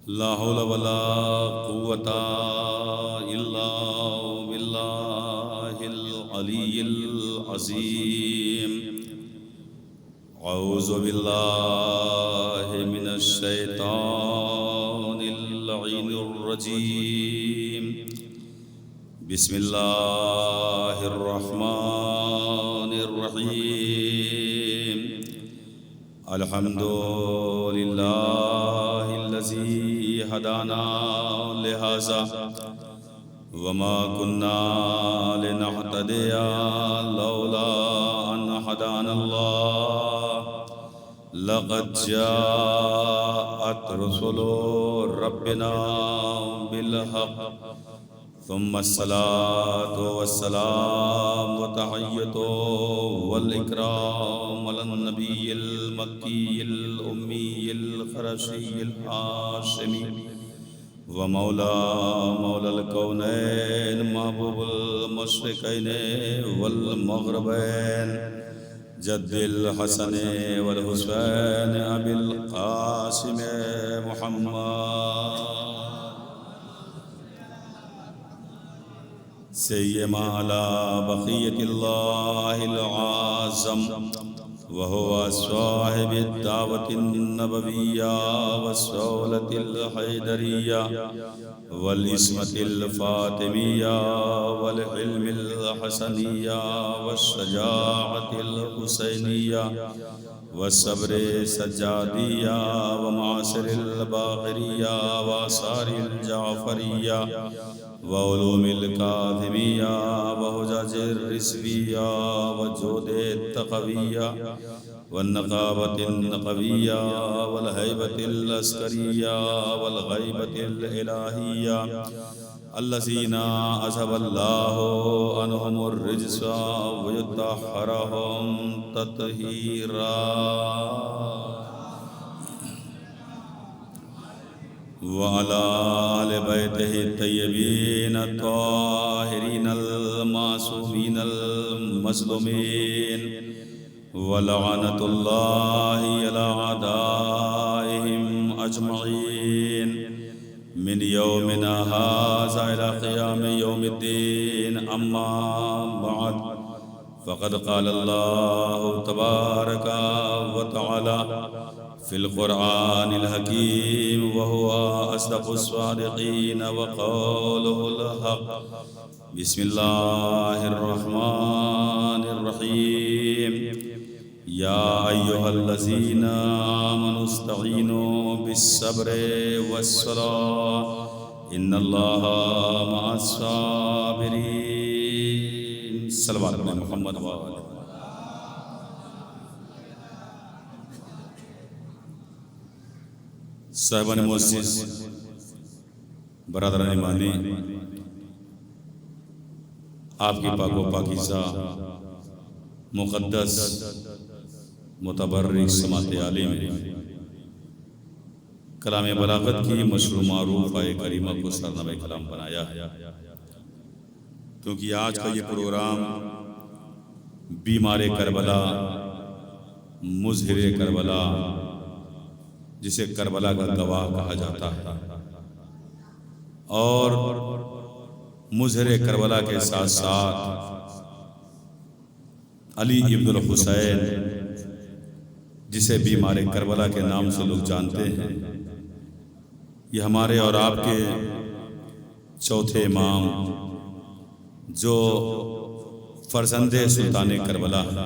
لا حول ولا قوة إلا بالله العلي العظيم. أعوذ بالله من الشيطان اللعين الرجيم. بسم الله الرحمن الرحيم. الحمد لله الذي هدانا لهذا وما كنا لنهتدي لولا أن هدانا الله. لقد جاءت رسل ربنا بالحق. ثم الصلاة والسلام وتحية والإكرام على النبي المكي الأمي القرشي الهاشمي ومولى الكونين محبوب المشرقين والمغربين جد الحسن والحسين أبي القاسم محمد سيما على بقية الله العظم وهو صاحب الدعوة النبوية والسولة الحيدرية والإسمة الفاطمية والحلم الحسنية والشجاعة الحسينية والصبر السجادية ومعاصر الباقرية وآثار الجعفرية وعلوم الكاظمية وحجج الرزوية وجود التقوية والنقابة النقوية والهيبة العسكرية والغيبة الإلهية الذين أذهب الله عنهم الرجس ويطهرهم تطهيرا. وعلى آل بيته الطيبين الطاهرين المعصومين المظلومين ولعنة الله على أعدائهم أجمعين من يومنا هذا إلى قيام يوم الدين. أما بعد فقد قال الله تبارك وتعالى في القرآن الحكيم وهو أصدق الصادقين وقوله الحق. بسم الله الرحمن الرحيم. يا أيها الذين آمنوا استعينوا بالصبر والصلاة إن الله مع الصابرين. صلوات محمد وآله. صاحبان معزز، برادران ایمانی، آپ کی پاک و پاکیزہ مقدس متبرک سماعت عالی میں کلام بلاغت کی مشہور معروف آیہ کریمہ کو سرنامہ کلام بنایا ہے، کیونکہ آج کا یہ پروگرام بیمار کربلا، مظہر کربلا، جسے کربلا کا گواہ کہا جاتا ہے، اور مظہر کربلا کے ساتھ ساتھ علی ابن الحسین جسے بیمار کربلا کے نام سے لوگ جانتے ہیں، یہ ہمارے اور آپ کے چوتھے امام جو فرزند سلطان کربلا ہے.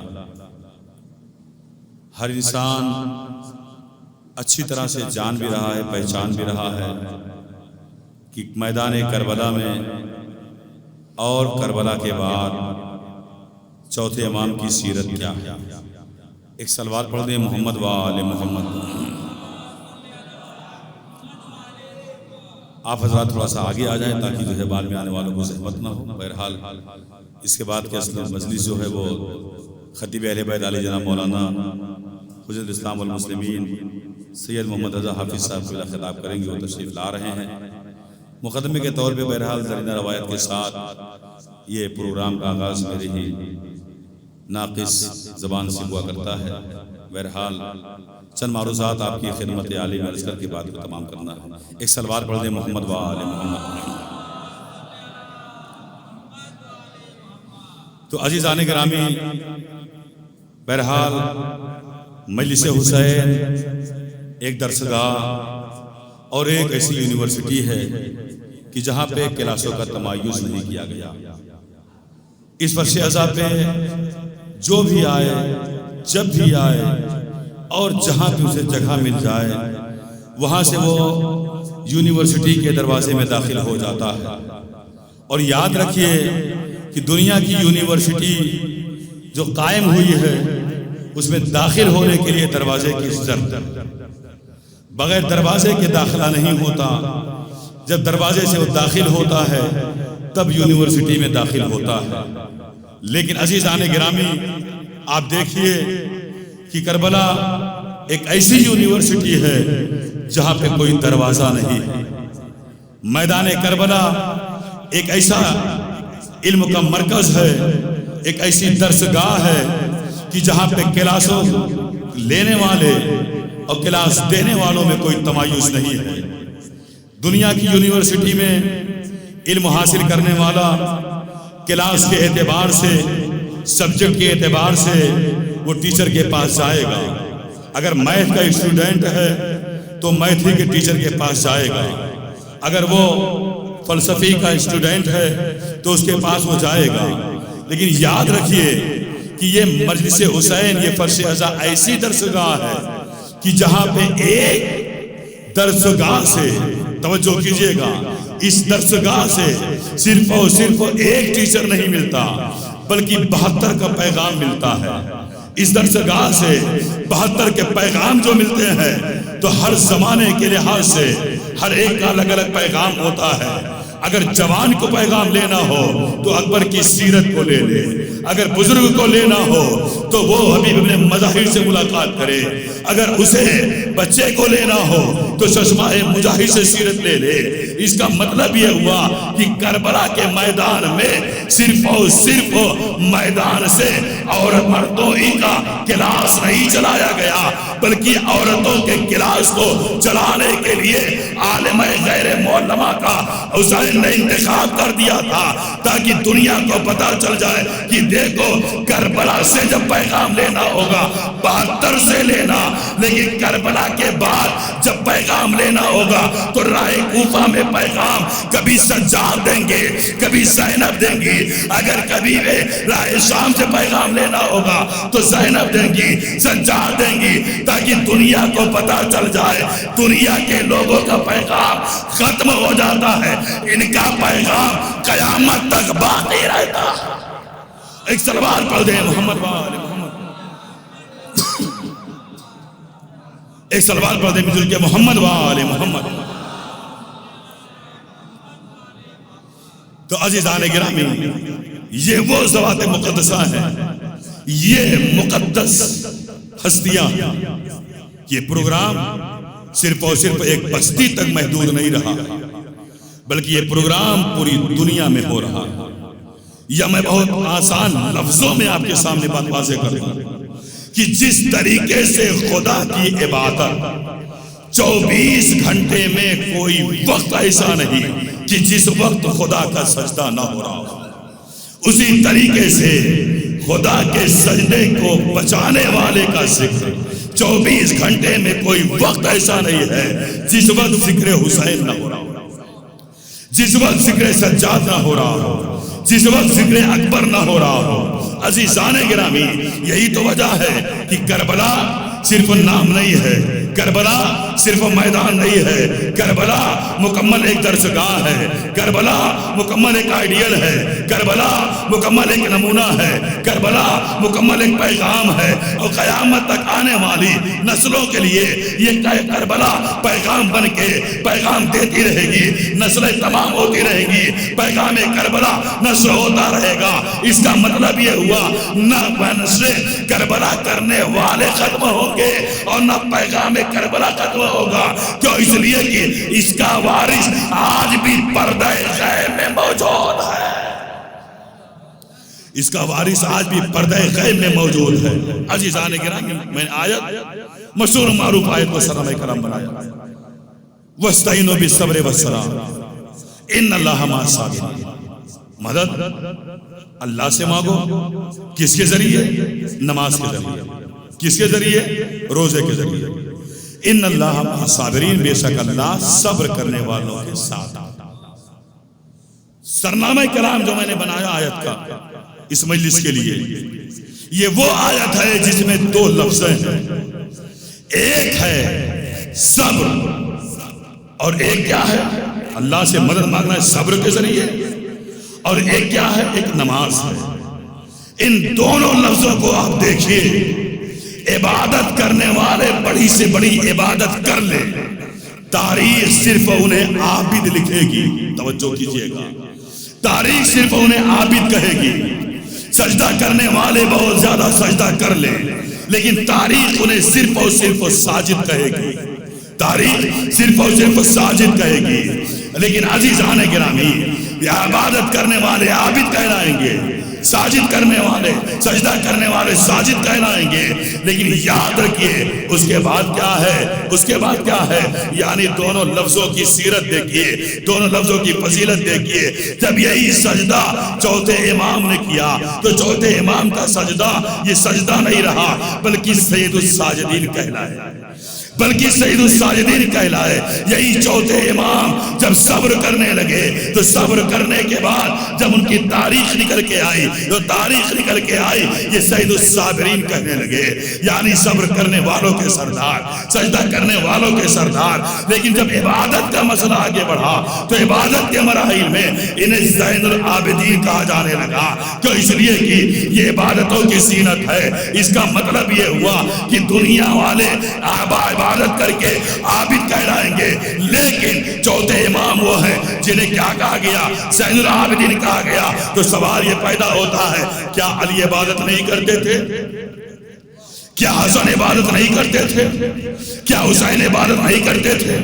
ہر انسان اچھی طرح سے جان بھی رہا ہے، پہچان بھی رہا ہے کہ میدان کربلا میں اور کربلا کے بعد چوتھے امام کی سیرت کیا ہے. ایک صلوات پڑھ دیں محمد و آل محمد. آپ حضرات تھوڑا سا آگے آ جائیں تاکہ جو ہے بعد میں آنے والوں کو زحمت نہ ہو. بہرحال اس کے بعد کے اصل مجلس جو ہے وہ خطیب اہل بیت علی جناب مولانا حجت الاسلام والمسلمین سید محمد رضا حافظ صاحب کو خطاب کریں گے. وہ تشریف لا رہے ہیں. مقدمے کے طور پہ بہرحال زرینہ روایت کے ساتھ یہ پروگرام کا آغاز میرے ہی ناقص زبان سے ہوا کرتا ہے. بہرحال چند معروضات آپ کی خدمت عالی میں عرض کر کے بات کو تمام کرنا ہے. ایک سلوات پڑھ دیں محمد و آل محمد. تو عزیزان گرامی، بہرحال مجلس حسین ایک درسگاہ اور ایک ایسی یونیورسٹی ہے کہ جہاں پہ کلاسوں کا تمایز نہیں کیا گیا. اس فرش ازا پہ جو بھی آئے، جب بھی آئے اور جہاں پہ اسے جگہ مل جائے، وہاں سے وہ یونیورسٹی کے دروازے میں داخل ہو جاتا ہے. اور یاد رکھیے کہ دنیا کی یونیورسٹی جو قائم ہوئی ہے اس میں داخل ہونے کے لیے دروازے کی ضرورت ہے. بغیر دروازے کے داخلہ نہیں ہوتا. جب دروازے سے وہ داخل ہوتا ہے تب یونیورسٹی میں داخل ہوتا ہے. لیکن عزیزان گرامی، آپ دیکھیے کہ کربلا ایک ایسی یونیورسٹی ہے جہاں پہ کوئی دروازہ نہیں ہے. میدان کربلا ایک ایسا علم کا مرکز ہے، ایک ایسی درسگاہ ہے کہ جہاں پہ کلاسوں لینے والے اور کلاس دینے والوں میں کوئی تمایز نہیں ہے. دنیا کی یونیورسٹی میں علم حاصل کرنے والا کلاس کے اعتبار سے، سبجیکٹ کے اعتبار سے وہ ٹیچر کے پاس جائے گا. اگر میتھ کا اسٹوڈنٹ ہے تو میتھ کے ٹیچر کے پاس جائے گا. اگر وہ فلسفی کا اسٹوڈنٹ ہے تو اس کے پاس وہ جائے گا. لیکن یاد رکھیے کہ یہ مجلس حسین، یہ فرش ازا ایسی درسگاہ ہے کہ جہاں پہ ایک درسگاہ سے، توجہ کیجئے گا، اس درسگاہ سے صرف اور صرف ایک ٹیچر نہیں ملتا بلکہ 72 کا پیغام ملتا ہے. اس درسگاہ سے 72 کے پیغام جو ملتے ہیں تو ہر زمانے کے لحاظ سے ہر ایک کا الگ الگ پیغام ہوتا ہے. اگر جوان کو پیغام لینا ہو تو اکبر کی سیرت کو لے لے. اگر بزرگ کو لینا ہو تو وہ حبیب ابن مظاہر سے ملاقات کرے. اگر اسے بچے کو لینا ہو تو چشمہ مجاہد سے سیرت لے لے. اس کا مطلب یہ ہوا کہ کربلا کے میدان میں صرف اور صرف میدان سے عورت مردوں ہی کا کلاس نہیں چلایا گیا بلکہ عورتوں کے کلاس کو چلانے کے لیے عالم غیر معلمہ کا حسین نے انتخاب کر دیا تھا تاکہ دنیا کو پتا چل جائے کہ دیکھو کربلا سے جب پیغام لینا ہوگا 72 سے لینا، لیکن کربلا کے بعد جب پیغام لینا ہوگا تو راہ کوفہ میں پیغام کبھی سجاد دیں گے، کبھی زینب دیں گی. اگر کبھی راہ شام سے پیغام لینا ہوگا تو زینب دیں گی، سجاد دیں گی، تاکہ دنیا کو پتا چل جائے دنیا کے لوگوں کا پیغام ختم ہو جاتا ہے، ان کا پیغام قیامت تک باقی رہتا. ایک سلوات پڑھ دیں محمد و آل محمد. ایک سلوات پڑھ دیں مجھل کے محمد و آل محمد. تو عزیزان گرامی، یہ وہ ذوات مقدسہ ہیں، یہ مقدس ہستیاں. یہ پروگرام صرف اور صرف ایک بستی تک محدود نہیں رہا بلکہ یہ پروگرام پوری دنیا میں ہو رہا ہے. یا میں بہت آسان لفظوں میں آپ کے سامنے بات واضح کر دوں کہ جس طریقے سے خدا کی عبادت 24 گھنٹے میں کوئی وقت ایسا نہیں کہ جس وقت خدا کا سجدہ نہ ہو رہا ہو، اسی طریقے سے خدا کے سجدے کو بچانے والے کا ذکر 24 گھنٹے میں کوئی وقت ایسا نہیں ہے جس وقت ذکر حسین نہ ہو رہا ہو، جس وقت ذکر سجاد نہ ہو رہا ہو، جس وقت ذکر اکبر نہ ہو رہا ہو. عزیزان گرامی، یہی تو وجہ ہے کہ کربلا صرف نام نہیں ہے، کربلا صرف میدان نہیں ہے، کربلا مکمل ایک درسگاہ ہے، کربلا مکمل ایک آئیڈیل ہے، کربلا مکمل ایک نمونہ ہے، کربلا مکمل ایک پیغام ہے. اور قیامت تک آنے والی نسلوں کے لیے یہ کربلا پیغام بن کے پیغام دیتی رہے گی، نسلیں تمام ہوتی رہیں گی، پیغام کربلا نشر ہوتا رہے گا. اس کا مطلب یہ ہوا نہ نشر کربلا کرنے والے ختم ہوں گے اور نہ پیغام کربلا ختم ہوگا. کیوں؟ اس لیے کہ اس کا وارث آج بھی پردہ غیب میں موجود ہے. اس کا وارث آج بھی پردہ غیب میں موجود ہے. عزیزان گرامی، میں آیت مشہور معروف آیت کو صحابہ کرام بنایا، وَاسْتَعِينُوا بِالصَّبْرِ وَالصَّلَاةِ إِنَّ اللَّهَ مَعَ الصَّابِرِينَ۔ مدد اللہ سے مانگو، کس کے ذریعے؟ نماز کے ذریعے۔ کس کے ذریعے؟ روزے کے ذریعے۔ ان اللہ مع الصابرین، بے شک اللہ صبر کرنے والوں کے ساتھ۔ سرنامہ کلام جو میں نے بنایا آیت کا اس مجلس کے لیے، یہ وہ آیت ہے جس میں دو لفظ ہیں، ایک ہے صبر اور ایک کیا ہے؟ اللہ سے مدد مانگنا ہے صبر کے ذریعے، اور ایک کیا ہے؟ ایک نماز ہے۔ ان دونوں لفظوں کو آپ دیکھیے، عبادت کرنے والے بڑی سے بڑی عبادت کر لے، تاریخ صرف انہیں عابد لکھے گی۔ توجہ کیجئے گا، تاریخ صرف انہیں عابد کہے گی۔ سجدہ کرنے والے بہت زیادہ سجدہ کر لے، لیکن تاریخ انہیں صرف اور صرف ساجد کہے گی۔ تاریخ صرف اور صرف ساجد کہے گی، لیکن عزیزان گرامی، یہ عبادت کرنے والے عابد کہلائیں گے، ساجد کرنے والے سجدہ کرنے والے ساجد کہلائیں گے، لیکن یاد رکھیے اس کے بعد کیا ہے؟ اس کے بعد کیا ہے؟ یعنی دونوں لفظوں کی سیرت دیکھیے، دونوں لفظوں کی فضیلت دیکھیے۔ جب یہی سجدہ چوتھے امام نے کیا تو چوتھے امام کا سجدہ یہ سجدہ نہیں رہا، بلکہ سید الساجدین کہلائے، بلکہ سید الساجدین کہلائے۔ یہی چوتھے امام جب صبر کرنے لگے تو صبر کرنے کے بعد جب ان کی تاریخ نکل کے آئی، جو تاریخ نکل کے آئی، یہ سید الصابرین کہنے لگے، یعنی صبر کرنے والوں کے سردار، سجدہ کرنے والوں کے سردار۔ لیکن جب عبادت کا مسئلہ آگے بڑھا تو عبادت کے مراحل میں انہیں زین العابدین کہا جانے لگا، کیوں؟ اس لیے کہ یہ عبادتوں کی زینت ہے۔ اس کا مطلب یہ ہوا کہ دنیا والے عبادت کر کے عابد کہلائیں گے، لیکن چوتھے امام وہ ہیں جنہیں کیا کہا گیا؟ زین العابدین کہا گیا۔ تو سوال یہ پیدا ہوتا ہے، کیا علی عبادت نہیں کرتے تھے؟ کیا حسن عبادت نہیں کرتے تھے؟ کیا حسین عبادت نہیں کرتے تھے؟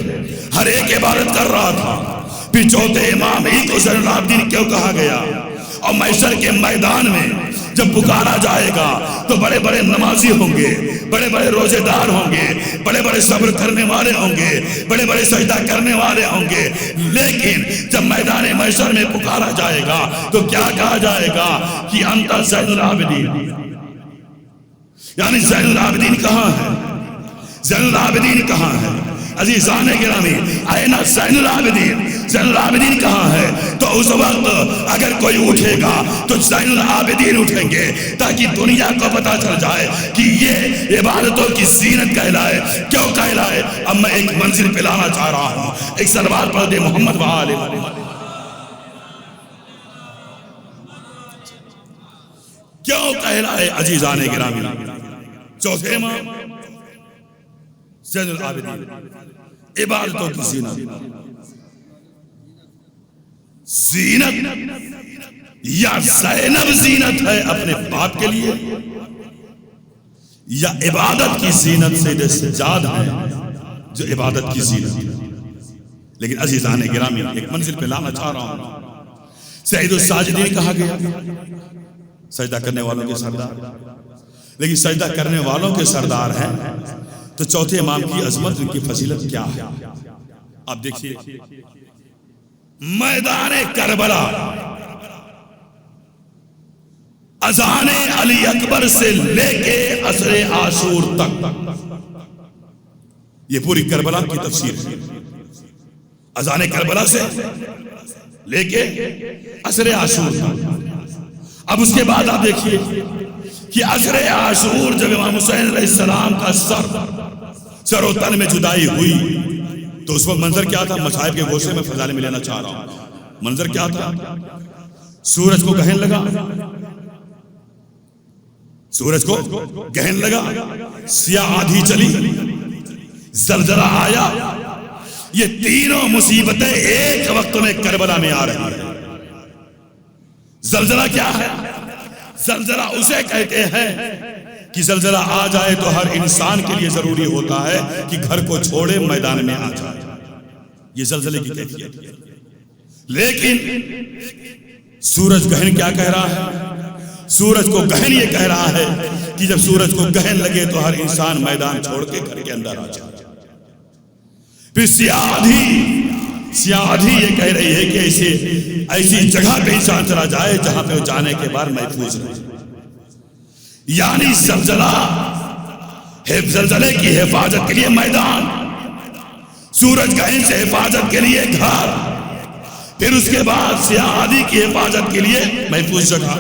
ہر ایک عبادت کر رہا تھا، پھر چوتھے امام ہی کو زین العابدین کیوں کہا گیا؟ اور محشر کے میدان میں جب پکارا جائے گا تو بڑے بڑے نمازی ہوں گے، بڑے بڑے روزے دار ہوں گے، بڑے بڑے صبر کرنے والے ہوں گے، بڑے بڑے سجدہ کرنے والے ہوں گے، لیکن جب میدان محشر میں پکارا جائے گا تو کیا کہا جائے گا کہ انت زین العابدین، یعنی زین العابدین کہاں ہے؟ زین العابدین کہاں ہے؟ عزیزان گرامی، این زین العابدین، زین العابدین کہاں ہے؟ تو اس وقت اگر کوئی اٹھے گا تو زین العابدین اٹھیں گے، تاکہ دنیا کو پتا چل جائے کہ یہ عبادتوں کی زینت کہلائے۔ کیوں کہلائے؟ اب میں ایک منزل پہ لانا چاہ رہا ہوں، ایک صلوات پڑھ دے محمد وآل محمد۔ کیوں کہلائے عزیزان گرامی؟ چوتھے امام زین العابدین، عبادتوں کی زینت۔ زینت یا زینب زینت ہے اپنے باپ کے لیے، یا عبادت کی زینت سید سجاد ہے جو عبادت کی زینت۔ لیکن عزیزان گرامی، ایک منزل پہ لانا چاہ رہا ہوں، سید الساجدین کہا گیا، سجدہ کرنے والوں کے سردار، لیکن سجدہ کرنے والوں کے سردار ہیں تو چوتھے امام کی عظمت، ان کی فضیلت کیا ہے؟ آپ دیکھیے، میدان کربلا اذان علی اکبر سے لے کے عصر عاشور تک، یہ پوری کربلا کی تفسیر ہے۔ اذان کربلا سے لے کے عصر عاشور تک۔ اب اس کے بعد آپ دیکھیے کہ عصر عاشور جب امام حسین علیہ السلام کا سر و تن میں جدائی ہوئی تو اس وقت منظر کیا تھا؟ مصائب کے گوشے میں فضائل میں لینا چاہ رہا ہوں۔ منظر کیا تھا؟ سورج کو گہن لگا، سورج کو گہن لگا، سیاہ آدھی چلی، زلزلہ آیا۔ یہ تینوں مصیبتیں ایک وقت میں کربلا میں آ رہی ہیں۔ زلزلہ کیا ہے؟ زلزلہ اسے کہتے ہیں کہ زلزلہ آ جائے تو ہر انسان کے لیے ضروری ہوتا ہے کہ گھر کو چھوڑے میدان میں آ جائے، یہ زلزلے کی کیفیت ہے۔ لیکن سورج گہن کیا کہہ رہا ہے؟ سورج کو گہن یہ کہہ رہا ہے کہ جب سورج کو گہن لگے تو ہر انسان میدان چھوڑ کے گھر کے اندر آ جائے. پھر سیاہ یہ کہہ رہی ہے کہ ایسی جگہ پہ انسان چلا جائے جہاں پہ وہ جانے کے بعد محفوظ رہے. یعنی زلزلے کی حفاظت کے لیے میدان، سورج گہن سے حفاظت کے لیے گھر، پھر اس کے بعد سیاہی کی حفاظت کے لیے محفوظ جگہ.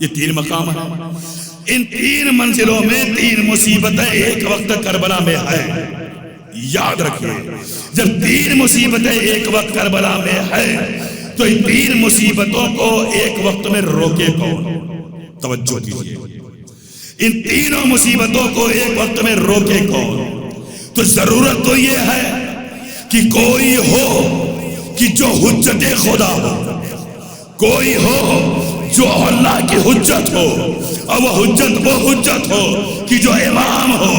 یہ 3 مقام ہیں. ان 3 منزلوں میں 3 مصیبتیں ایک وقت کربلا میں ہے. یاد رکھیے، جب 3 مصیبتیں ایک وقت کربلا میں ہے تو ان 3 مصیبتوں کو ایک وقت میں روکے کون؟ توجہ کیجیے. ان تینوں مصیبتوں کو ایک وقت میں روکے کون؟ تو ضرورت تو یہ ہے کہ کوئی ہو کہ جو حجت خدا ہو، کوئی ہو جو اللہ کی حجت ہو، اور وہ حجت ہو کہ جو امام ہو.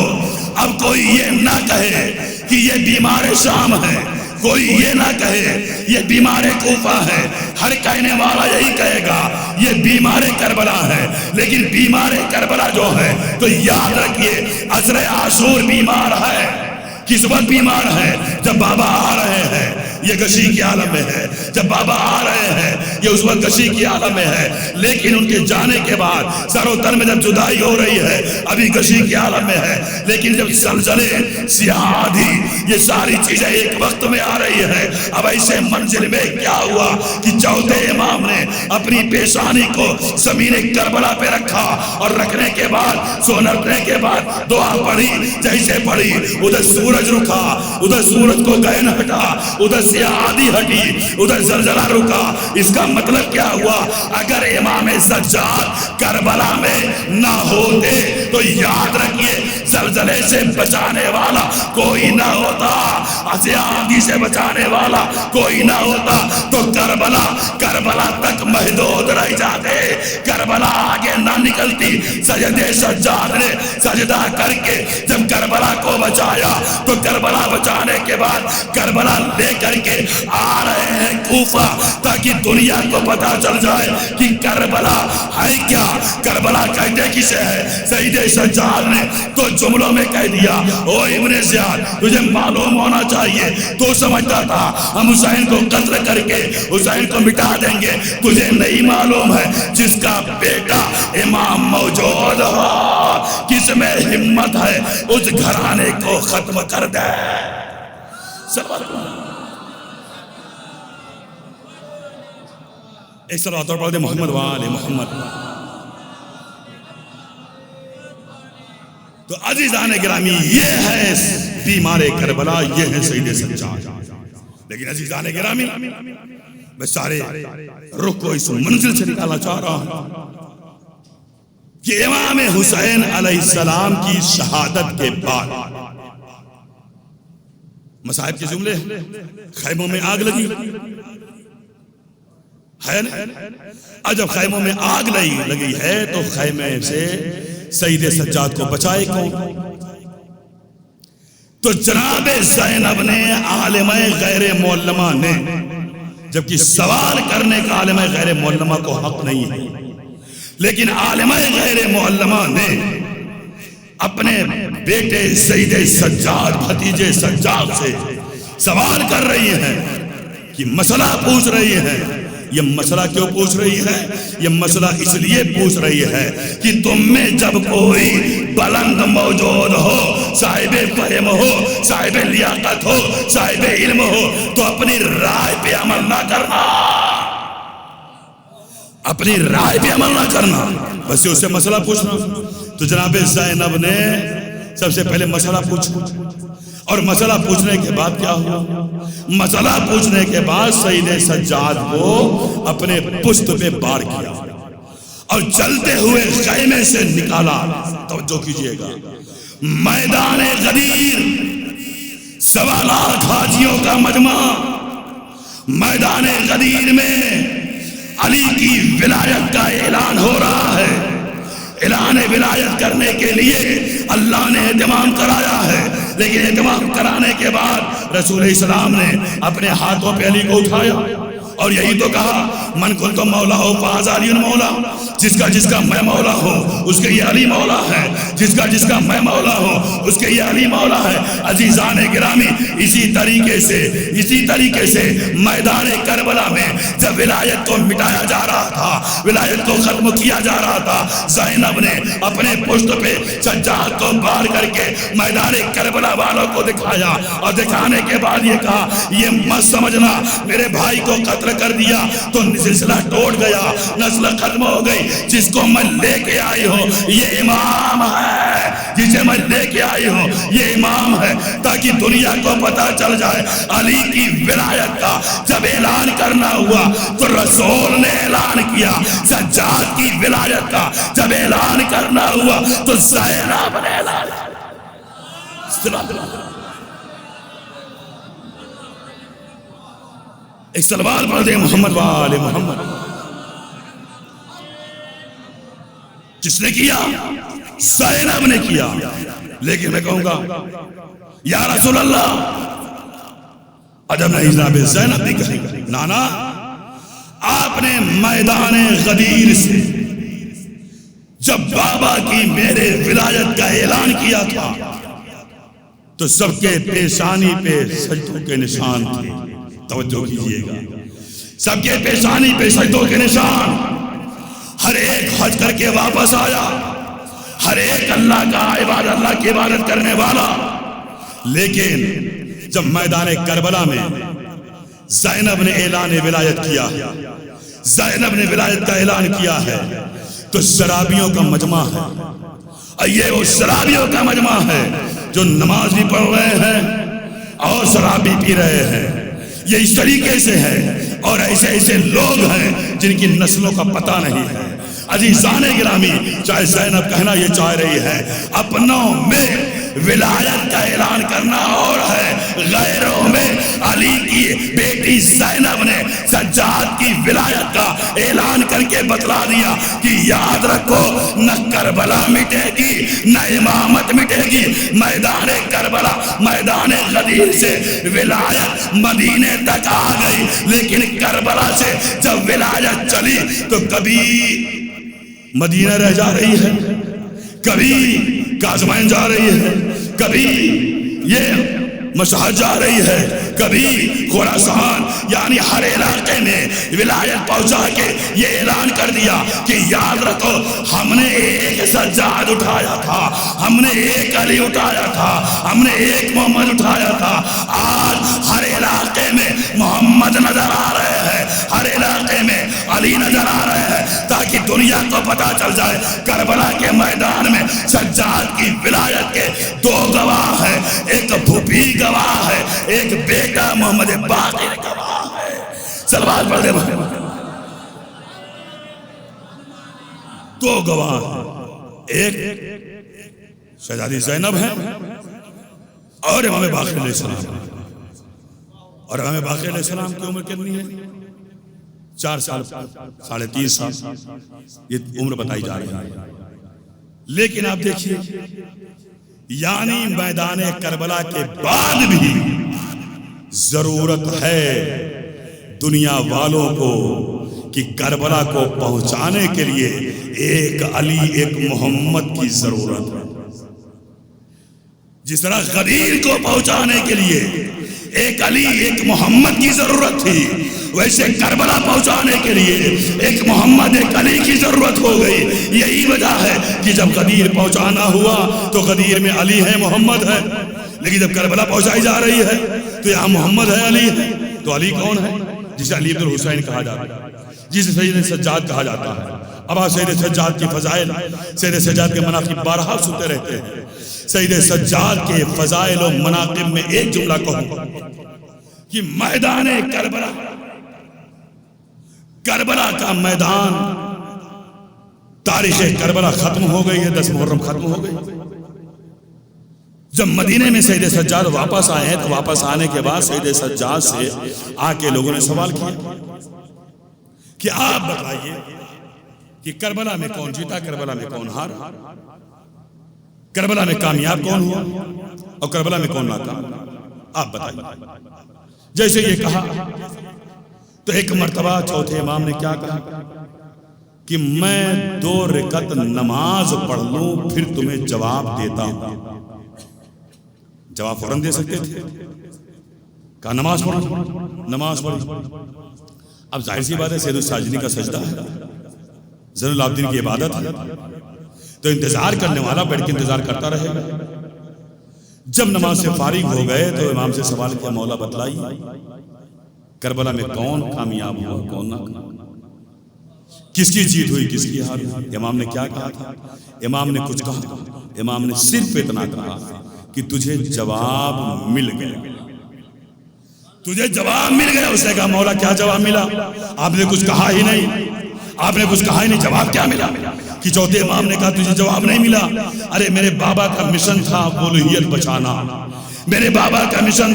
اب کوئی یہ نہ کہے کہ یہ بیمار شام ہے، کوئی یہ نہ کہے یہ بیمار کوفہ ہے. ہر کہنے والا یہی کہے گا یہ بیمار کربلا ہے. لیکن بیمار کربلا جو ہے تو یاد رکھیے عذر عاشور بیمار ہے. کس وقت بیمار ہے؟ جب بابا آ رہے ہیں یہ گشی کی عالم میں ہے. جب بابا آ رہے ہیں یہ اس وقت گشی کی عالم میں ہے. لیکن ان کے جانے کے بعد سر و تن میں جب جدائی ہو رہی ہے ابھی گشی کی عالم میں ہے. لیکن جب زلزلے، سیاہی، یہ ساری چیزیں ایک وقت میں آ رہی ہے. اب ایسے منزل میں کیا ہوا کہ چوتھے امام نے اپنی پیشانی کو زمین کربلا پہ رکھا اور رکھنے کے بعد سونپنے کے بعد دعا پڑھی. جیسے پڑھی ادھر سورج رکا، ادھر سورج کو گہن ہٹا، ادھر سیاہی ہٹی، ادھر زلزلہ رکا. اس کا مطلب کیا ہوا؟ اگر امام سجاد کربلا میں نہ ہوتے تو یاد رکھیے زلزلے سے بچانے والا کوئی نہ ہوتا، سیاہی سے بچانے والا کوئی نہ ہوتا تو کربلا تک محدود رہ جاتے. کربلا آگے نہ نکلتی. سجدے سجاد نے سجدہ کر کے جب کربلا کو بچایا تو کربلا بچانے کے بعد کربلا لے کر کے آ رہے ہیں کوفہ تاکہ دنیا کو پتا چل جائے کہ کربلا ہے کیا. کربلا کہتے کسے ہے؟ سید سجاد نے تو جملوں میں کہہ دیا او ابن زیاد تجھے معلوم ہونا چاہیے. تو سمجھتا تھا ہم حسین کو قتل کر کے حسین کو مٹا دیں گے. تجھے نہیں معلوم ہے جس کا بیٹا امام موجود ہو، کس میں ہمت ہے اس گھرانے کو ختم کر دے. ایک صلوات اور پڑھ دے محمد وآل محمد. تو عزیزان گرامی یہ ہے بیمار کربلا، یہ ہے سید سجاد. لیکن عزیزان گرامی میں سارے رخ کو اس منزل سے نکالنا چاہ رہا ہوں کہ امام حسین علیہ السلام کی شہادت کے بعد مصائب کے جملے خیموں میں آگ لگی ہے نا. جب خیموں میں آگ لگی ہے تو خیمے سے سید سجاد کو بچائے کون؟ تو جناب زینب نے عالمہ غیر معلمہ نے، جبکہ سوال کرنے کا عالمہ غیر معلمہ کو حق نہیں ہے، لیکن عالمہ غیر معلمہ نے اپنے بیٹے سید سجاد بھتیجے سجاد سے سوال کر رہی ہیں کہ مسئلہ پوچھ رہی ہیں. یہ مسئلہ کیوں پوچھ رہی ہے؟ یہ مسئلہ اس لیے پوچھ رہی ہے کہ تم میں جب کوئی بلند موجود ہو، صاحب فہم ہو، صاحب لیاقت ہو، صاحب علم ہو تو اپنی رائے پہ عمل نہ کرنا، اپنی رائے پہ عمل نہ کرنا، بس اسے مسئلہ پوچھنا. تو جناب زینب نے سب سے پہلے مسئلہ پوچھا، اور مسئلہ پوچھنے کے بعد کیا ہوا؟ مسئلہ پوچھنے کے بعد سید سجاد کو اپنے پشت پہ بار کیا اور چلتے ہوئے خیمے سے نکالا. توجہ کیجئے گا، میدان غدیر 1.25 لاکھ حاجیوں کا مجمع، میدان غدیر میں علی کی ولایت کا اعلان ہو رہا ہے. اعلان ولایت کرنے کے لیے اللہ نے اہتمام کرایا ہے، لیکن اہتمام کرانے کے بعد رسول اسلام نے اپنے ہاتھوں پہ علی کو اٹھایا اور یہی تو کہا من کنت مولا ہو فہذا علی مولا. جس کا میں مولا ہوں اس کے یہ علی مولا ہے، جس کا میں مولا ہوں اس کے یہ علی مولا ہے۔ عزیزان گرامی، اسی طریقے سے میدان کربلا میں جب ولایت کو مٹایا جا رہا تھا، ولایت کو ختم کیا جا رہا تھا، زینب نے اپنے پشت پہ سجاد کو بار کر کے میدان کربلا والوں کو دکھایا، اور دکھانے کے بعد یہ کہا یہ مت سمجھنا میرے بھائی کو قتل کر دیا تو سلسلہ ٹوٹ گیا، نسل ختم ہو گئی، جس کو میں لے کے آئی ہوں یہ امام ہے، جسے میں لے کے آئی ہوں یہ امام ہے، تاکہ دنیا کو پتا چل جائے علی کی ولایت کا جب اعلان کرنا ہوا تو رسول نے اعلان کیا، سجاد کی ولایت کا جب اعلان کرنا ہوا تو زینب نے اعلان کیا۔ ایک سلوات پڑھ دے محمد وآل محمد۔ جس نے کیا زینب نے کیا، لیکن میں کہوں گا یا رسول اللہ عجب نہیں جناب زینب بھی کہیں گے نانا آپ نے میدان غدیر سے جب بابا کی میرے ولایت کا اعلان کیا تھا تو سب کے پیشانی پہ سجدوں کے نشان تھے، توجہ کیجئے گا، سب کے پیشانی پہ سجدوں کے نشان، ہر ایک حج کر کے واپس آیا، ہر ایک اللہ کی عبادت کرنے والا، لیکن جب میدان کربلا میں زینب نے اعلان ولایت کیا، زینب نے ولایت کا اعلان کیا ہے تو شرابیوں کا مجمع ہے، اور یہ وہ شرابیوں کا مجمع ہے جو نماز بھی پڑھ رہے ہیں اور شراب بھی پی رہے ہیں، یہ اس طریقے سے ہے، اور ایسے لوگ ہیں جن کی نسلوں کا پتہ نہیں ہے۔ عزیزان گرامی، چاہے زینب کہنا یہ چاہ رہی ہے اپنوں میں ولایت کا اعلان کرنا اور ہے، غیروں میں علی کی بیٹی زینب نے سجاد کی ولایت کا اعلان کر کے بتلا دیا کہ یاد رکھو نہ کربلا مٹے گی نہ امامت مٹے گی، میدان کربلا میدان غدیر سے ولایت مدینے تک آ گئی، لیکن کربلا سے جب ولایت چلی تو کبھی مدینہ رہ جا رہی ہے، کبھی کاظمین جا رہی ہے، کبھی یہ مشہد جا رہی ہے، کبھی خراسان، یعنی ہر علاقے میں ولایت پہنچا کے یہ اعلان کر دیا کہ یاد رکھو ہم نے ایک سجاد اٹھایا تھا، ہم نے ایک علی اٹھایا تھا، ہم نے ایک محمد اٹھایا تھا، آج ہر علاقے میں محمد نظر آ رہے ہیں، ہر علاقے میں علی نظر آ رہے ہیں، تاکہ دنیا کو پتا چل جائے کربلا کے میدان میں سجاد کی ولایت کے دو گواہ ہیں، ایک بھوپی گواہ ہے، ایک بیٹا محمد باقر گواہ ہے۔ سلوات پڑھ دے محمد، دو گواہ ہیں، ایک شہزادی زینب ہے اور امام باقر علیہ السلام، اور امام باقر علیہ السلام کی عمر کتنی ہے؟ 4 سال 3.5 سال یہ عمر بتائی جا رہی ہے، لیکن آپ دیکھیے یعنی میدان کربلا کے بعد بھی ضرورت ہے دنیا والوں کو کہ کربلا کو پہنچانے کے لیے ایک علی ایک محمد کی ضرورت ہے، جس طرح غدیر کو پہنچانے کے لیے ایک علی ایک محمد کی ضرورت تھی، ویسے کربلا پہنچانے کے لیے ایک محمد ایک علی کی ضرورت ہو گئی۔ یہی وجہ ہے کہ جب غدیر پہنچانا ہوا تو غدیر میں علی ہے محمد ہے، لیکن جب کربلا پہنچائی جا رہی ہے تو یہاں محمد ہے علی ہے، تو علی کون ہے؟ جسے علی بن الحسین کہا جاتا ہے، جسے سید سجاد کہا جاتا ہے۔ اب آپ سید سجاد کی فضائل، سید سجاد کے مناقب بارہا سنتے رہتے ہیں، سید سجاد کے فضائل و مناقب میں ایک جملہ کہوں کہ میدان کربلا کا میدان، تاریخ کربلا ختم ہو گئی ہے، 10 محرم ختم ہو گئی۔ جب مدینے میں سید سجاد واپس آئے ہیں تو واپس آنے کے بعد سید سجاد سے آ کے لوگوں نے سوال کیا کہ آپ بتائیے کہ کربلا میں کون جیتا، کربلا میں کون ہارا، کربلا میں کامیاب کون ہوا اور کربلا میں کون ناکام، آپ بتائیے۔ جیسے یہ کہا تو ایک مرتبہ چوتھے امام نے کیا کہا کہ میں 2 رکعت نماز پڑھ لوں پھر تمہیں جواب دیتا ہوں. جواب فوراً دے سکتے تھے. کہا نماز پڑھو. نماز پڑھی. اب ظاہر سی بات ہے سید الساجدین کا سجدہ ہے، زین العابدین کی عبادت ہے، تو انتظار کرنے والا بیٹھ کے انتظار کرتا رہے گا. جب نماز سے فارغ ہو گئے تو امام سے سوال کیا، مولا بتلائی کربلا میں کون کامیاب ہوا کون ناکام، کس کی جیت ہوئی کس کی ہار ہوئی؟ امام نے کیا کہا تھا؟ امام نے کچھ کہا. امام نے صرف اتنا کہا کہ تجھے جواب مل گیا. تجھے جواب مل گیا. اس نے کہا مولا کیا جواب ملا؟ آپ نے کچھ کہا ہی نہیں. آپ نے کچھ کہا ہی نہیں. جواب کیا ملا؟ کہ چوتھے امام نے کہا تجھے جواب نہیں ملا. ارے میرے بابا کا مشن تھا الوہیت بچانا. میرے بابا کا مشن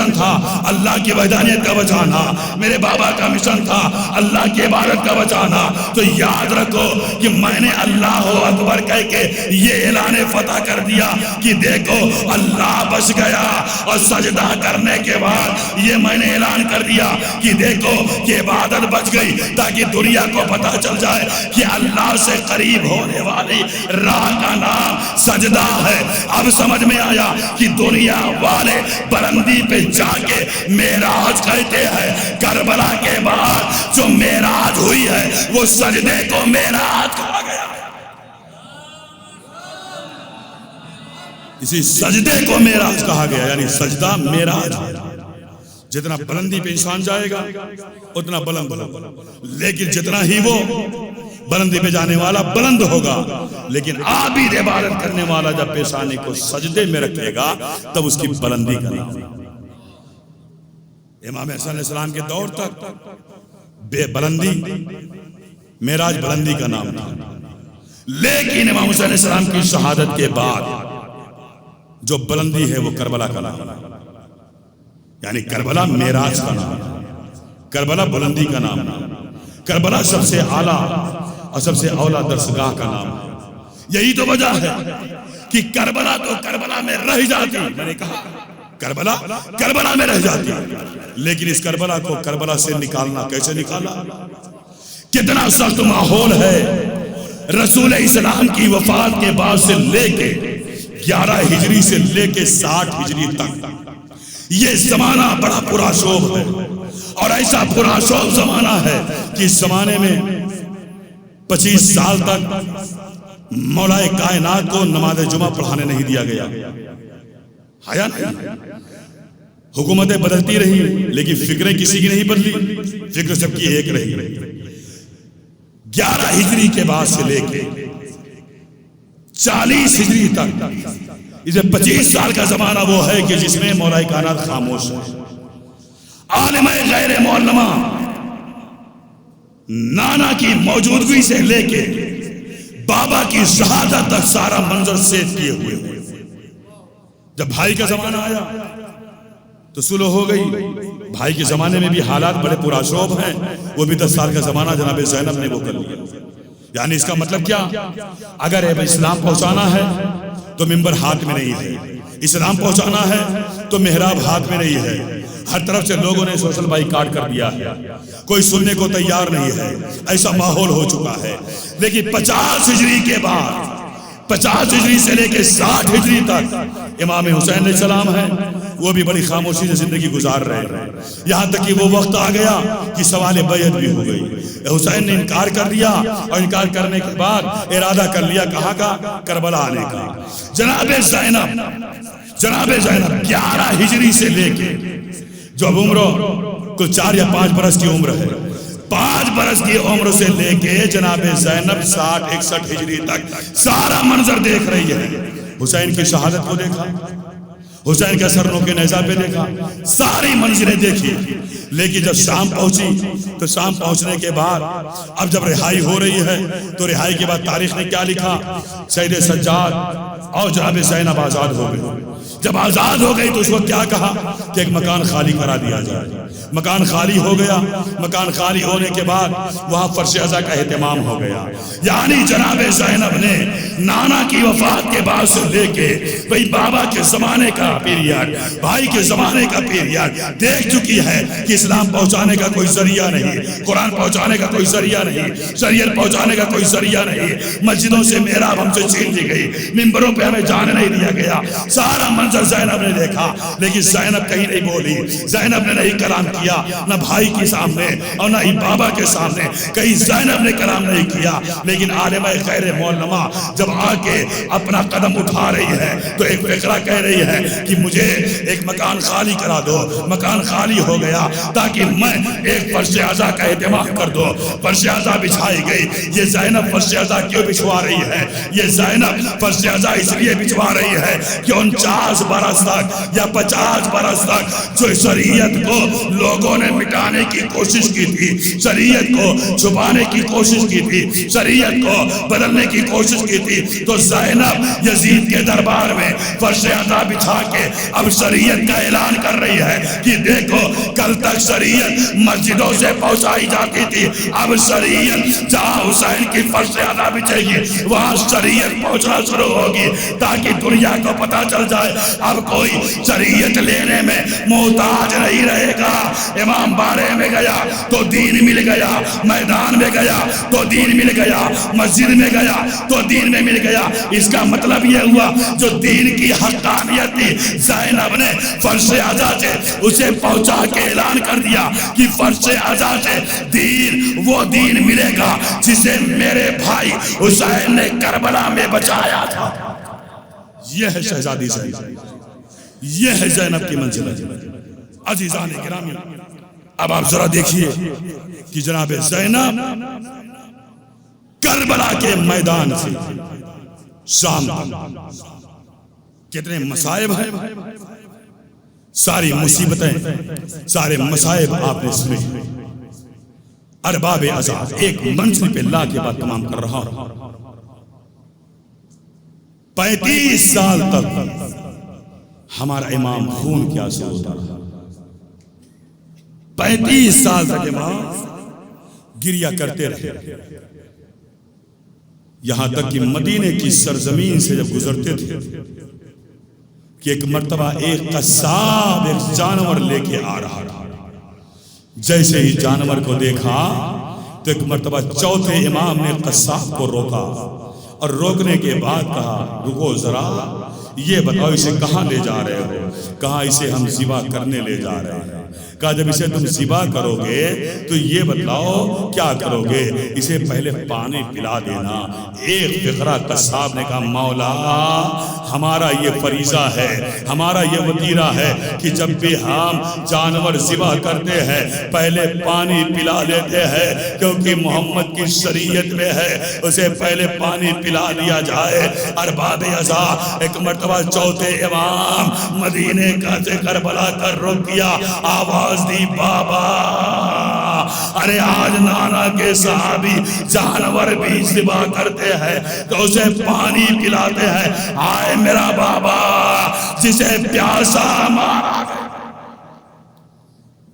تھا اللہ کی وحدانیت کا بچانا. میرے بابا کا مشن تھا اللہ کی عبادت کا بچانا. تو یاد رکھو کہ میں نے اللہ اکبر کہہ کے یہ اعلان فتح کر دیا کہ دیکھو اللہ بچ گیا. اور سجدہ کرنے کے بعد یہ میں نے اعلان کر دیا کہ دیکھو کہ عبادت بچ گئی، تاکہ دنیا کو پتہ چل جائے کہ اللہ سے قریب ہونے والی راہ کا نام سجدہ ہے. اب سمجھ میں آیا کہ دنیا والے بلندی پہ جا کے معراج کہتے ہیں. کربلا کے بعد جو معراج ہوئی ہے وہ سجدے کو معراج کہا گیا. اسی سجدے کو معراج کہا گیا، یعنی سجدہ معراج. جتنا بلندی پہ انسان جائے گا اتنا بلند ہوگا، لیکن جتنا ہی وہ بلندی پہ جانے والا بلند ہوگا، لیکن عابد عبادت کرنے والا جب پیشانی کو سجدے میں رکھے گا تب اس کی بلندی کا نام. امام حسن علیہ السلام کے دور تک بے بلندی معراج بلندی کا نام تھا، لیکن امام حسین علیہ السلام کی شہادت کے بعد جو بلندی ہے وہ کربلا کا نام ہے. یعنی کربلا معراج کا نام ہے، کربلا بلندی کا نام ہے، کربلا سب سے اعلیٰ اور سب سے اولا درسگاہ کا نام ہے. یہی تو وجہ ہے کہ کربلا تو کربلا میں رہ جاتی. میں نے کہا کربلا کربلا میں رہ جاتی، لیکن اس کربلا کو کربلا سے نکالنا کیسے نکالا؟ کتنا سخت ماحول ہے. رسول اسلام کی وفات کے بعد سے لے کے 11 ہجری سے لے کے 60 ہجری تک یہ زمانہ بڑا پرآشوب ہے، اور ایسا پرآشوب زمانہ ہے کہ اس زمانے میں 25 سال تک مولا کائنات کو نماز جمعہ پڑھانے نہیں دیا گیا. آیا نہیں. حکومتیں بدلتی رہی لیکن فکریں کسی کی نہیں بدلی، فکر سب کی ایک رہی. 11 ہجری کے بعد سے لے کے 40 ہجری تک اسے 25 سال کا زمانہ وہ ہے کہ جس میں مولا کائنات خاموش ہے. عالم غیر معلمہ نانا کی موجودگی سے لے کے بابا کی شہادت تک سارا منظر سیٹ کیے ہوئے. جب بھائی کا زمانہ آیا تو سلو ہو گئی. بھائی کے زمانے میں بھی حالات بڑے پرآشوب ہیں. وہ بھی 10 سال کا زمانہ جناب زینب نے وہ کر لیا. یعنی اس کا مطلب کیا؟ اگر اسلام پہنچانا ہے تو ممبر ہاتھ میں نہیں ہے، اسلام پہنچانا ہے تو محراب ہاتھ میں نہیں ہے. ہر طرف سے لوگوں نے سوشل بائیکاٹ کر دیا ہے، کوئی سننے کو تیار نہیں ہے. ایسا ماحول ہو چکا ہے. لیکن 50 ہجری کے بعد 50 ہجری سے لے کے 60 ہجری تک امام حسین علیہ السلام ہیں، وہ بھی بڑی خاموشی سے زندگی گزار رہے ہیں. یہاں تک کہ وہ وقت آ گیا کہ سوال بیعت بھی ہو گئی. حسین نے انکار کر دیا، اور انکار کرنے کے بعد ارادہ کر لیا کہاں کا؟ کربلا آنے کا. جناب زینب 11 ہجری سے لے کے جو اب عمر کل 4 یا 5 برس کی عمر ہے، 5 برس کی عمر سے لے کے جناب زینب 60-61 ہجری تک سارا منظر دیکھ رہی ہے. حسین کی شہادت کو دیکھا، حسین کا سرنوں کے نیزہ پہ دیکھا، ساری منزلیں دیکھی. لیکن جب شام پہنچی تو شام پہنچنے کے بعد اب جب رہائی ہو رہی ہے تو رہائی کے بعد تاریخ نے کیا لکھا؟ سید سجاد اور جناب زینب آزاد ہو گئے. جب آزاد ہو گئی تو اس وقت کیا کہا کہ ایک مکان خالی کرا دیا جائے. مکان خالی ہو گیا. مکان خالی ہونے کے بعد وہاں فرش عزا کا اہتمام ہو گیا. یعنی جناب زینب نے نانا کی وفات کے بعد سے لے کے بھئی بابا کے زمانے کا پیریڈ، بھائی کے زمانے کا پیریڈ دیکھ چکی ہے کہ اسلام پہنچانے کا کوئی ذریعہ نہیں، قرآن پہنچانے کا کوئی ذریعہ نہیں، شریعت پہنچانے کا کوئی ذریعہ نہیں، مسجدوں سے محراب ہم سے چھین لی گئی، ممبروں پہ ہمیں جانے نہیں دیا گیا، سارا منظر زینب نے دیکھا، لیکن زینب کہیں نہیں بولی، زینب نے نہیں کلام کیا، نہ بھائی کے سامنے اور نہ ہی بابا کے سامنے، کہیں زینب نے کلام نہیں کیا۔ لیکن عالمہ خیر معلمہ جب آ کے اپنا قدم اٹھا رہی ہے تو ایک فقرہ کہہ رہی ہے کہ مجھے ایک مکان خالی کرا دو، مکان خالی ہو گیا تاکہ میں ایک فرش عزا کا اہتمام کر دو، فرش عزا بچھائی گئی۔ یہ زینب فرش عزا کیوں بچھوا رہی ہے؟ یہ زینب فرش عزا اس لیے بچھوا رہی ہے کہ 49 برس تک یا 50 برس تک جو شریعت کو لوگوں نے مٹانے کی کوشش کی تھی، شریعت کو چھپانے کی کوشش کی تھی، شریعت کو بدلنے کی کوشش کی تھی، تو زینب یزید کے دربار میں فرش عزا بچھا کے اب شریعت کا اعلان کر رہی ہے کہ دیکھو کل تک شریعت مسجدوں سے پہنچائی جاتی تھی، اب شریعت جہاں حسین کی فرش عزا بچھے گی وہاں شریعت پہنچنا شروع ہوگی، تاکہ دنیا کو پتا چل جائے اب کوئی شریعت لینے میں محتاج نہیں رہے گا۔ امام بارے میں گیا تو دین مل گیا، میدان میں گیا تو دین مل گیا، مسجد میں گیا تو دین میں مل گیا۔ اس کا مطلب یہ ہوا جو دین کی حقانیت تھی زینب نے فرش عزا سے اسے پہنچا کے اعلان کر دیا کہ فرش عزا سے دین وہ دین ملے گا جسے میرے بھائی حسین نے کربلا میں بچایا تھا۔ یہ ہے شہزادی زینب، یہ ہے زینب کی منزلت۔ عزیزان گرامی، اب آپ ذرا دیکھیے کہ جناب زینب کربلا کے میدان سے شام کتنے مصائب ہیں، ساری مصیبتیں، سارے مصائب آپ نے سنے۔ ارباب عزا ایک منزل پہ لا کے بات تمام کر رہا ہوں۔ 35 سال تک ہمارا امام خون کے آنسو ہوتا رہا، 35 سال تک امام گریہ کرتے رہے، یہاں تک کہ مدینے کی سرزمین سے جب گزرتے تھے کہ ایک مرتبہ ایک قصاب ایک جانور لے کے آ رہا تھا، جیسے ہی جانور کو دیکھا تو ایک مرتبہ چوتھے امام نے قصاب کو روکا اور روکنے کے بعد کہا رکو ذرا، یہ بتاؤ اسے کہاں لے جا رہے ہو؟ کہا اسے ہم ذبح کرنے لے جا رہے ہیں۔ کہا جب اسے تم ذبح کرو گے تو یہ بتلاؤ کیا کرو گے؟ اسے پہلے پانی پلا دینا۔ ایک فقرہ قصاب نے کہا مولا ہمارا یہ فریضہ ہے، ہمارا یہ وطیرہ ہے کہ جب بھی ہم جانور ذبح کرتے ہیں پہلے پانی پلا لیتے ہیں، کیونکہ محمد کی شریعت میں ہے اسے پہلے پانی پلا دیا جائے۔ ارباب عزا ایک مرتبہ چوتھے امام مدینے کا سے کربلا کر رک گیا، آواز دی بابا ارے آج نانا کے صحابی جانور بھی ذبح کرتے ہیں تو اسے پانی پلاتے ہیں، آئے میرا بابا جسے پیاسا مارا گیا۔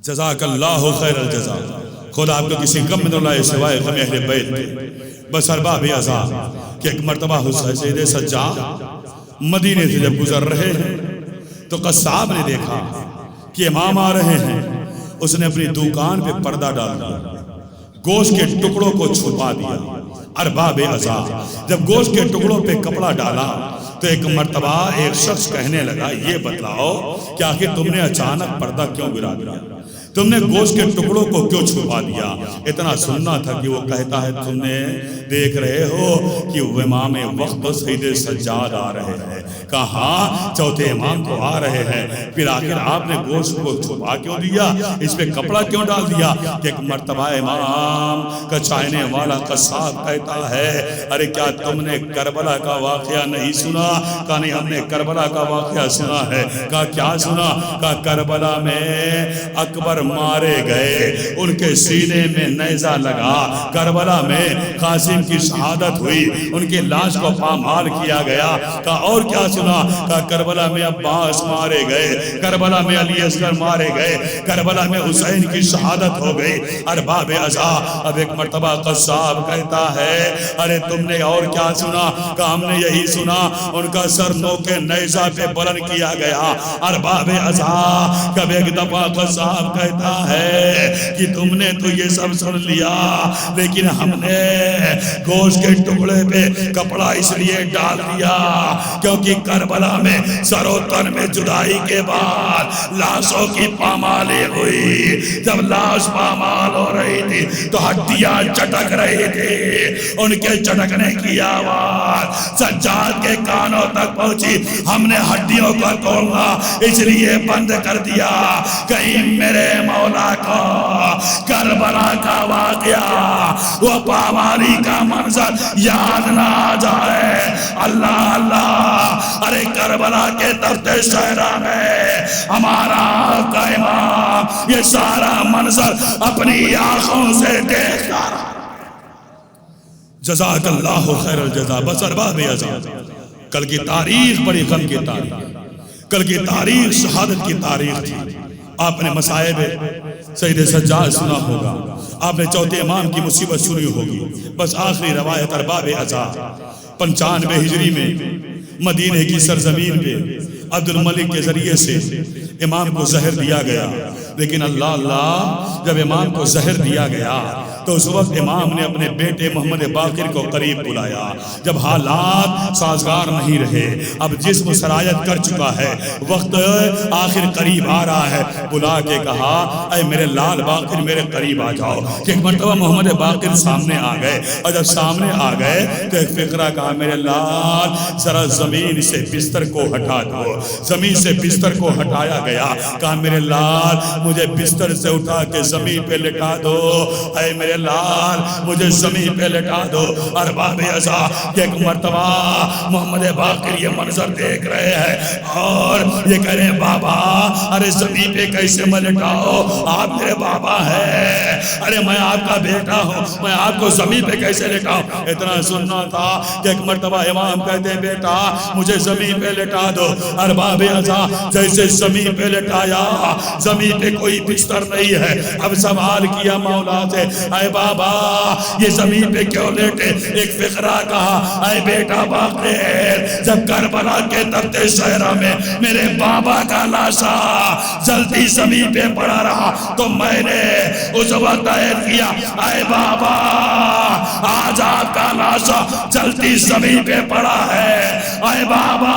جزاک اللہ خیر الجزا۔ خدا آپ کو کسی غم میں نہ لائے سوائے غم اہل بیت کے۔ بس ارباب عزا کہ ایک مرتبہ حسین سید سجاد مدینے سے جب گزر رہے ہیں تو قصاب نے دیکھا کہ امام آ رہے ہیں، اس نے اپنی دکان پہ پردہ ڈال دیا، گوشت کے ٹکڑوں کو چھپا دیا۔ ارباب عزا جب گوشت کے ٹکڑوں پہ کپڑا ڈالا تو ایک مرتبہ ایک شخص کہنے لگا یہ بتلاؤ کہ آخر تم نے اچانک پردہ کیوں گرا دیا؟ تم نے گوشت کے ٹکڑوں کو کیوں چھپا دیا؟ اتنا سننا تھا کہ وہ کہتا ہے تم نے دیکھ رہے ہو کہ وہ امام وقت سید سجاد آ رہے ہیں۔ کہاں چوتھے امام کو آ رہے ہیں، پھر آخر آپ نے گوشت کو چھپا کیوں دیا؟ اس پہ کپڑا کیوں ڈال دیا؟ کہ ایک مرتبہ امام کا چاہنے والا قصاب کہتا ہے ارے کیا تم نے کربلا کا واقعہ نہیں سنا؟ کہا نہیں ہم نے کربلا کا واقعہ سنا ہے۔ کہا کیا سنا؟ کہا کربلا میں اکبر مارے گئے، ان کے سینے میں نیزہ لگا۔ کربلا میں قاسم کی شہادت ہوئی، ان کی لاش کو پامال کیا گیا۔ کہا اور کیا سنا؟ کہا کربلا میں عباس مارے گئے، کربلا میں علی اصغر مارے گئے، کربلا میں حسین کی شہادت ہو گئی۔ ارباب ازا اب ایک مرتبہ قصاب کہتا ہے ارے تم نے اور کیا سنا؟ کہ ہم نے یہی سنا ان کا سر نوکے نیزہ پہ بلند کیا گیا۔ ارباب ازا کب ایک دفعہ قصاب کہتا ہے کہ تم نے تو یہ سب سن لیا، لیکن ہم نے گوشت کے ٹکڑے پہ کپڑا اس لیے ڈال دیا کیونکہ کربلا میں سر و تن میں جدائی کے بعد لاشوں کی پامالی ہوئی۔ جب لاش پامال ہو رہی تھی تو ہڈیاں چٹک رہی تھی، ان کے چٹکنے کی آواز سجاد کے کانوں تک پہنچی۔ ہم نے ہڈیوں کو توڑنا اس لیے بند کر دیا کہیں میرے مولا کو کربلا کا واقعہ، وہ پامالی کا منظر یاد نہ آ جائے۔ اللہ اللہ، ارے کربلا کے تخت صحرا میں ہمارا آقا امام یہ سارا منظر اپنی آنکھوں سے دیکھ کر جزاک اللہ خیر الجزا۔ بس ارباب ازا، کل کی تاریخ بڑی غم کی تاریخ، کل کی تاریخ شہادت کی تاریخ تھی۔ آپ نے مصائب سید سجاد سنا ہوگا، آپ نے چوتھے امام کی مصیبت سنی ہوگی۔ بس آخری روایت ارباب ازا 95 ہجری میں مدینہ کی سرزمین پہ عبد الملک کے ذریعے سے امام کو زہر دیا گیا، لیکن اللہ اللہ جب امام کو زہر دیا گیا تو اس وقت امام نے اپنے بیٹے محمد باقر کو قریب بلایا۔ جب حالات سازگار نہیں رہے، اب جسم سرایت کر چکا ہے، وقت آخر قریب آ رہا ہے، بلا کے کہا اے میرے لال باقر میرے قریب آ جاؤ۔ کہ ایک مرتبہ محمد باقر سامنے آ گئے، اور جب سامنے آ گئے تو ایک فقرہ کہا میرے لال ذرا زمین سے بستر کو ہٹا دو۔ زمین سے بستر کو ہٹایا گیا، کہا میرے لال مجھے بستر سے اٹھا کے زمین پہ لٹا دو، اے میرے لال مجھے زمین پہ لٹا دو۔ ارباب ازا ایک مرتبہ محمد باقر یہ منظر دیکھ رہے ہیں اور یہ کہہ رہے ہیں بابا ارے زمین پہ کیسے میں لٹاؤ، آپ میرے بابا ہیں، ارے میں آپ کا بیٹا ہوں، میں آپ کو زمین پہ کیسے لٹاؤں؟ اتنا سننا تھا کہ ایک مرتبہ امام کہتے ہیں بیٹا مجھے زمین پہ لٹا دو۔ ارباب ازا جیسے زمین پہ لٹایا، زمین پہ کوئی بستر نہیں ہے۔ اب سوال کیا مولا سے اے بابا یہ زمین پہ کیوں لیٹے؟ ایک فقرہ کہا اے بیٹا باقر جب کربلا کے تخت صحرا میں میرے بابا کا لاشا جلدی زمین پہ پڑا رہا تو میں نے اس وقت عہد کیا اے بابا آج آپ کا لاشا جلدی زمین پہ پڑا ہے، اے بابا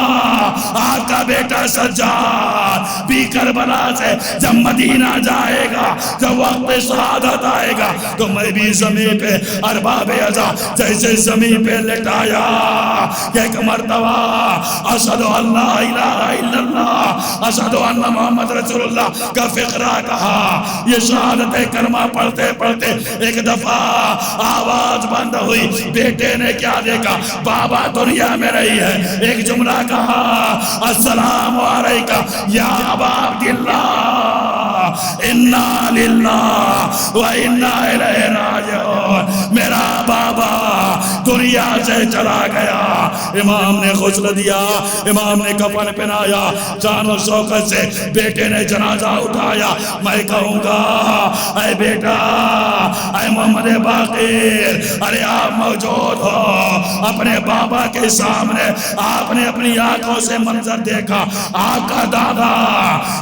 آپ کا بیٹا سجاد بھی کربلا سے جب مدینہ جائے گا، جب وقت شہادت آئے گا تو میں بھی زمین پہ ارباب ازا جیسے زمین پہ لٹایا کہ ایک مرتبہ اشہد ان لا الہ الا اللہ اشہد ان محمد رسول اللہ کا فقرہ کہا۔ یہ شہادت کلمہ پڑھتے پڑھتے ایک دفعہ آواز بند ہوئی، بیٹے نے کیا دیکھا بابا دنیا میں نہیں ہے، ایک جملہ کہا السلام علیکہ یا ابا عبداللہ انا للہ و انا الیہ راجعون، میرا بابا دنیا سے چلا گیا۔ امام نے غسل دیا، امام نے کفن پہنایا، جان و شوقت سے بیٹے نے جنازہ اٹھایا۔ میں کہوں گا اے بیٹا اے محمد باقر ارے آپ موجود ہو، اپنے بابا کے سامنے آپ نے اپنی آنکھوں سے منظر دیکھا، آپ کا دادا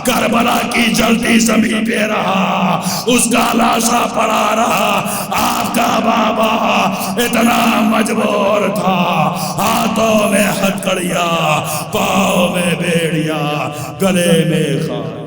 کربلا کی جلدی زمین پہ رہا، اس کا لاشا پڑا رہا، آپ کا بابا اتنا مجبور تھا، ہاتھوں میں ہتھکڑیاں، پاؤں میں بیڑیاں، گلے میں خار۔